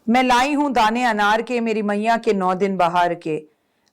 मैं लाई हूं दाने अनार के, मेरी मैया के 9 दिन बहार के।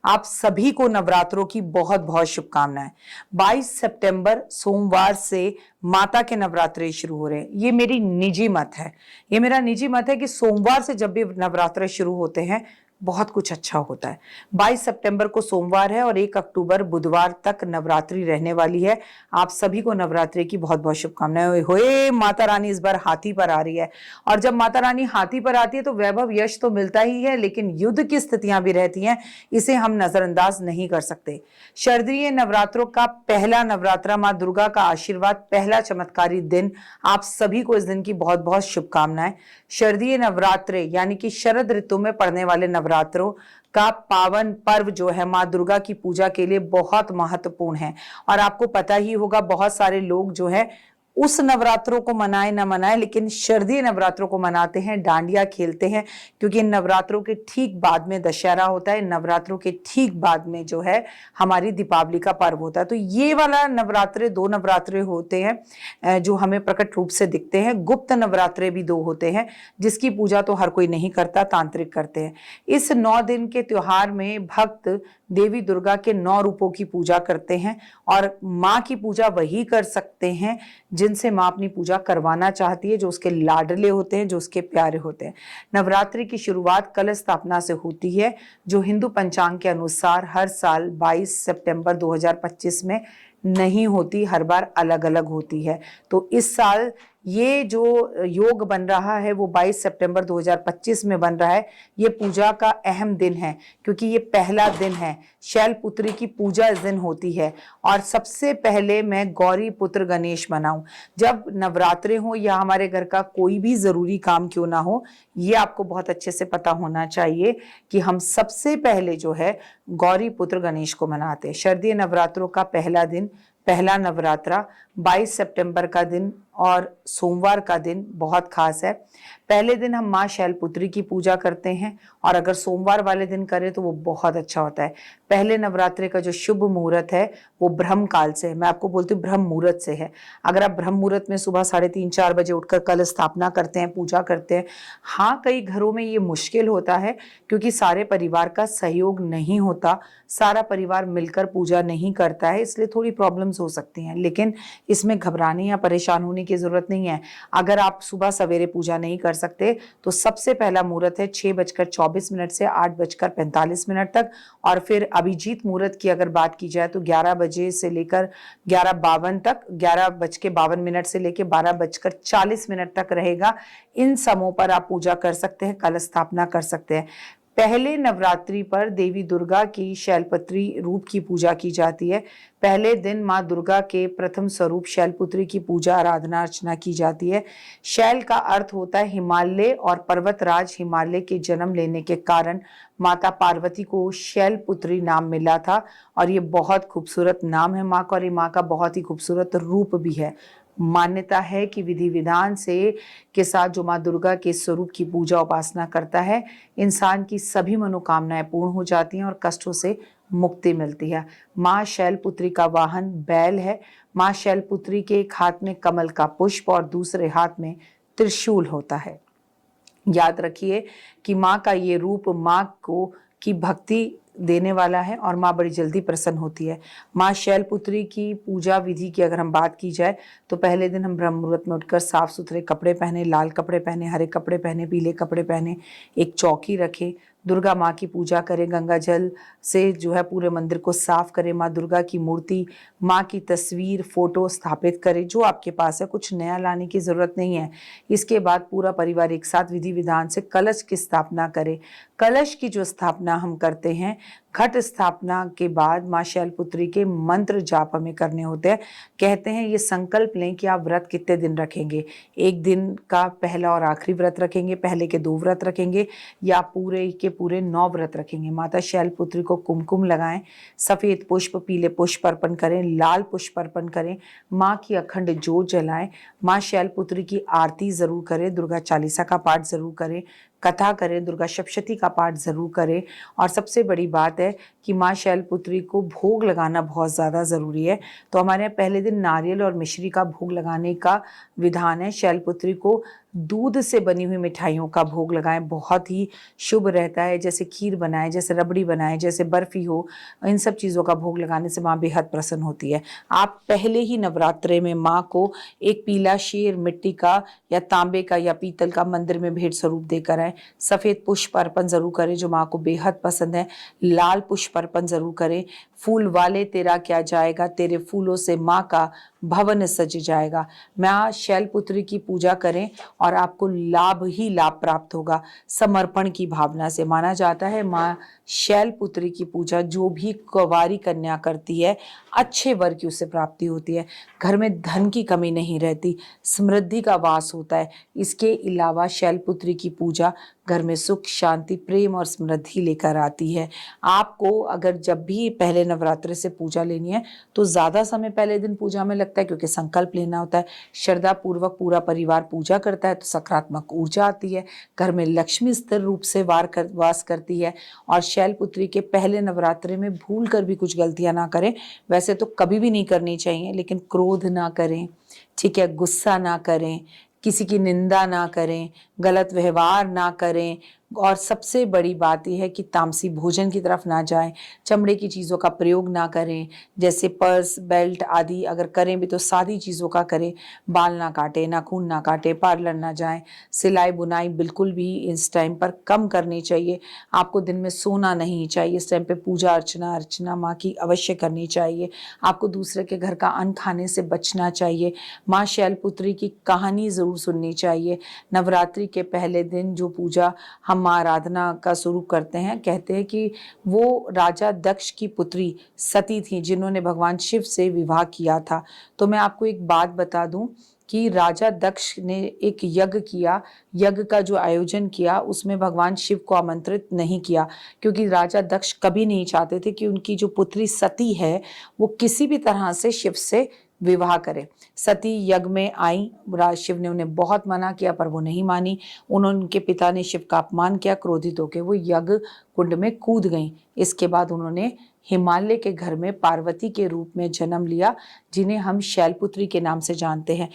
आप सभी को नवरात्रों की बहुत बहुत शुभकामनाएं। 22 सितंबर सोमवार से माता के नवरात्रे शुरू हो रहे हैं। ये मेरी निजी मत है, ये मेरा निजी मत है कि सोमवार से जब भी नवरात्रे शुरू होते हैं बहुत कुछ अच्छा होता है। 22 सितंबर को सोमवार है और 1 अक्टूबर बुधवार तक नवरात्रि रहने वाली है। आप सभी को नवरात्रि की बहुत बहुत शुभकामनाएं। होए माता रानी इस बार हाथी पर आ रही है, और जब माता रानी हाथी पर आती है तो वैभव यश तो मिलता ही है, लेकिन युद्ध की स्थितियां भी रहती हैं। इसे हम नजरअंदाज नहीं कर सकते। शारदीय नवरात्रों का पहला नवरात्रा, मां दुर्गा का आशीर्वाद, पहला चमत्कारी दिन। आप सभी को इस दिन की बहुत बहुत शुभकामनाएं। शारदीय नवरात्रे यानी कि शरद ऋतु में पड़ने वाले नवरात्रों का पावन पर्व जो है मां दुर्गा की पूजा के लिए बहुत महत्वपूर्ण है। और आपको पता ही होगा, बहुत सारे लोग जो है उस नवरात्रों को मनाए ना मनाए, लेकिन शारदीय नवरात्रों को मनाते हैं, डांडिया खेलते हैं, क्योंकि इन नवरात्रों के ठीक बाद में दशहरा होता है। नवरात्रों के ठीक बाद में जो है हमारी दीपावली का पर्व होता है। तो ये वाला नवरात्रे 2 नवरात्रे होते हैं जो हमें प्रकट रूप से दिखते हैं। गुप्त नवरात्रे भी 2 होते हैं जिसकी पूजा तो हर कोई नहीं करता, तांत्रिक करते हैं। इस 9 दिन के त्योहार में भक्त देवी दुर्गा के 9 रूपों की पूजा करते हैं, और माँ की पूजा वही कर सकते हैं जिनसे माँ अपनी पूजा करवाना चाहती है, जो उसके लाडले होते हैं, जो उसके प्यारे होते हैं। नवरात्रि की शुरुआत कलश स्थापना से होती है, जो हिंदू पंचांग के अनुसार हर साल 22 सितंबर 2025 में नहीं होती, हर बार अलग अलग होती है। तो इस साल ये जो योग बन रहा है वो 22 सितंबर 2025 में बन रहा है। ये पूजा का अहम दिन है क्योंकि ये पहला दिन है। शैलपुत्री की पूजा इस दिन होती है, और सबसे पहले मैं गौरी पुत्र गणेश मनाऊं। जब नवरात्रे हो या हमारे घर का कोई भी जरूरी काम क्यों ना हो, ये आपको बहुत अच्छे से पता होना चाहिए कि हम सबसे पहले जो है गौरी पुत्र गणेश को मनाते हैं। शारदीय नवरात्रों का पहला दिन, पहला नवरात्रा 22 सितंबर का दिन और सोमवार का दिन बहुत खास है। पहले दिन हम माँ शैलपुत्री की पूजा करते हैं, और अगर सोमवार वाले दिन करें तो वो बहुत अच्छा होता है। पहले नवरात्रे का जो शुभ मुहूर्त है वो ब्रह्म काल से है। मैं आपको बोलती हूँ ब्रह्म मुहूर्त से है। अगर आप ब्रह्म मुहूर्त में सुबह 3:30-4 बजे उठकर कल स्थापना करते हैं, पूजा करते हैं, हाँ कई घरों में ये मुश्किल होता है क्योंकि सारे परिवार का सहयोग नहीं होता, सारा परिवार मिलकर पूजा नहीं करता है, इसलिए थोड़ी प्रॉब्लम्स हो सकती हैं। लेकिन इसमें घबराने या परेशान होने की जरूरत नहीं है। अगर आप सुबह सवेरे पूजा नहीं कर सकते तो सबसे पहला मुहूर्त है 6:24 से 8:45 तक, और फिर अभिजीत मुहूर्त की अगर बात की जाए तो 11 बजे से लेकर 11:52 तक, 11:52 से लेकर 12:40 तक रहेगा। इन समयों पर आप पूजा कर सकते हैं, कलश स्थापना कर सकते हैं। पहले नवरात्रि पर देवी दुर्गा की शैलपुत्री रूप की पूजा की जाती है। पहले दिन मां दुर्गा के प्रथम स्वरूप शैलपुत्री की पूजा आराधना अर्चना की जाती है। शैल का अर्थ होता है हिमालय, और पर्वतराज हिमालय के जन्म लेने के कारण माता पार्वती को शैलपुत्री नाम मिला था, और ये बहुत खूबसूरत नाम है माँ का, और ये माँ का बहुत ही खूबसूरत रूप भी है। मान्यता है कि विधि विधान से के साथ जो माँ दुर्गा के स्वरूप की पूजा उपासना करता है, इंसान की सभी मनोकामनाएं पूर्ण हो जाती हैं और कष्टों से मुक्ति मिलती है। माँ शैलपुत्री का वाहन बैल है। माँ शैलपुत्री के एक हाथ में कमल का पुष्प और दूसरे हाथ में त्रिशूल होता है। याद रखिए कि माँ का ये रूप माँ को की भक्ति देने वाला है, और माँ बड़ी जल्दी प्रसन्न होती है। माँ शैलपुत्री की पूजा विधि की अगर हम बात की जाए तो पहले दिन हम ब्रह्म मुहूर्त में उठकर साफ सुथरे कपड़े पहने, लाल कपड़े पहने, हरे कपड़े पहने, पीले कपड़े पहने, एक चौकी रखे, दुर्गा माँ की पूजा करें, गंगा जल से जो है पूरे मंदिर को साफ करें, माँ दुर्गा की मूर्ति, माँ की तस्वीर, फोटो स्थापित करें जो आपके पास है, कुछ नया लाने की जरूरत नहीं है। इसके बाद पूरा परिवार एक साथ विधि विधान से कलश की स्थापना करे। कलश की जो स्थापना हम करते हैं, घट स्थापना के बाद माँ शैलपुत्री के मंत्र जाप हमें करने होते हैं। कहते हैं ये संकल्प लें कि आप व्रत कितने दिन रखेंगे, एक दिन का पहला और आखिरी व्रत रखेंगे, पहले के 2 व्रत रखेंगे, या पूरे के पूरे 9 व्रत रखेंगे। माता शैलपुत्री को कुमकुम लगाएं, सफेद पुष्प, पीले पुष्प अर्पण करें, लाल पुष्प अर्पण करें, माँ की अखंड जोत जलाएं, माँ शैलपुत्री की आरती जरूर करें, दुर्गा चालीसा का पाठ जरूर करें, कथा करें, दुर्गा सप्तशती का पाठ जरूर करें। और सबसे बड़ी बात है कि माँ शैलपुत्री को भोग लगाना बहुत ज़्यादा ज़रूरी है। तो हमारे यहाँ पहले दिन नारियल और मिश्री का भोग लगाने का विधान है। शैलपुत्री को दूध से बनी हुई मिठाइयों का भोग लगाएं, बहुत ही शुभ रहता है। जैसे खीर बनाएं, जैसे रबड़ी बनाएं, जैसे बर्फी हो, इन सब चीज़ों का भोग लगाने से माँ बेहद प्रसन्न होती है। आप पहले ही नवरात्रे में माँ को एक पीला शेर मिट्टी का या तांबे का या पीतल का मंदिर में भेंट स्वरूप देकर आए। सफ़ेद पुष्प अर्पण जरूर करें जो माँ को बेहद पसंद है। लाल पुष्प अर्पण जरूर करें। फूल वाले तेरा क्या जाएगा, तेरे फूलों से माँ का भवन सज जाएगा। माँ शैलपुत्री की पूजा करें और आपको लाभ ही लाभ प्राप्त होगा। समर्पण की भावना से माना जाता है माँ शैलपुत्री की पूजा जो भी कुंवारी कन्या करती है, अच्छे वर की उसे प्राप्ति होती है। घर में धन की कमी नहीं रहती, समृद्धि का वास होता है। इसके अलावा शैलपुत्री की पूजा घर में सुख, शांति, प्रेम और समृद्धि लेकर आती है। आपको अगर जब भी पहले नवरात्रि से पूजा लेनी है तो ज़्यादा समय पहले दिन पूजा में लगता है, क्योंकि संकल्प लेना होता है। श्रद्धा पूर्वक पूरा परिवार पूजा करता है तो सकारात्मक ऊर्जा आती है। घर में लक्ष्मी स्थिर रूप से वास करती है। और शैलपुत्री के पहले नवरात्रि में भूल कर भी कुछ गलतियां ना करें। वैसे तो कभी भी नहीं करनी चाहिए, लेकिन क्रोध ना करें, ठीक है, गुस्सा ना करें, किसी की निंदा ना करें, गलत व्यवहार ना करें। और सबसे बड़ी बात यह है कि तामसी भोजन की तरफ ना जाएं। चमड़े की चीज़ों का प्रयोग ना करें, जैसे पर्स, बेल्ट आदि अगर करें भी तो सादी चीज़ों का करें। बाल ना काटें, नाखून ना काटें, पार्लर ना जाएं। सिलाई बुनाई बिल्कुल भी इस टाइम पर कम करनी चाहिए। आपको दिन में सोना नहीं चाहिए। इस टाइम पे पूजा अर्चना माँ की अवश्य करनी चाहिए। आपको दूसरे के घर का अन्न खाने से बचना चाहिए। माँ शैलपुत्री की कहानी ज़रूर सुननी चाहिए। नवरात्रि के पहले दिन जो पूजा हम माँ आराधना का शुरू करते हैं, कहते हैं कि वो राजा दक्ष की पुत्री सती थी जिन्होंने भगवान शिव से विवाह किया था। तो मैं आपको एक बात बता दूं कि राजा दक्ष ने एक यज्ञ किया। यज्ञ का जो आयोजन किया उसमें भगवान शिव को आमंत्रित नहीं किया, क्योंकि राजा दक्ष कभी नहीं चाहते थे कि उनकी जो पुत्री सती है वो किसी भी तरह से शिव से विवाह करे। सती यज्ञ में आई, राज शिव ने उन्हें बहुत मना किया पर वो नहीं मानी। उनके पिता ने शिव का अपमान किया, क्रोधित होकर वो यज्ञ कुंड में कूद गईं। इसके बाद उन्होंने हिमालय के घर में पार्वती के रूप में जन्म लिया, जिन्हें हम शैलपुत्री के नाम से जानते हैं।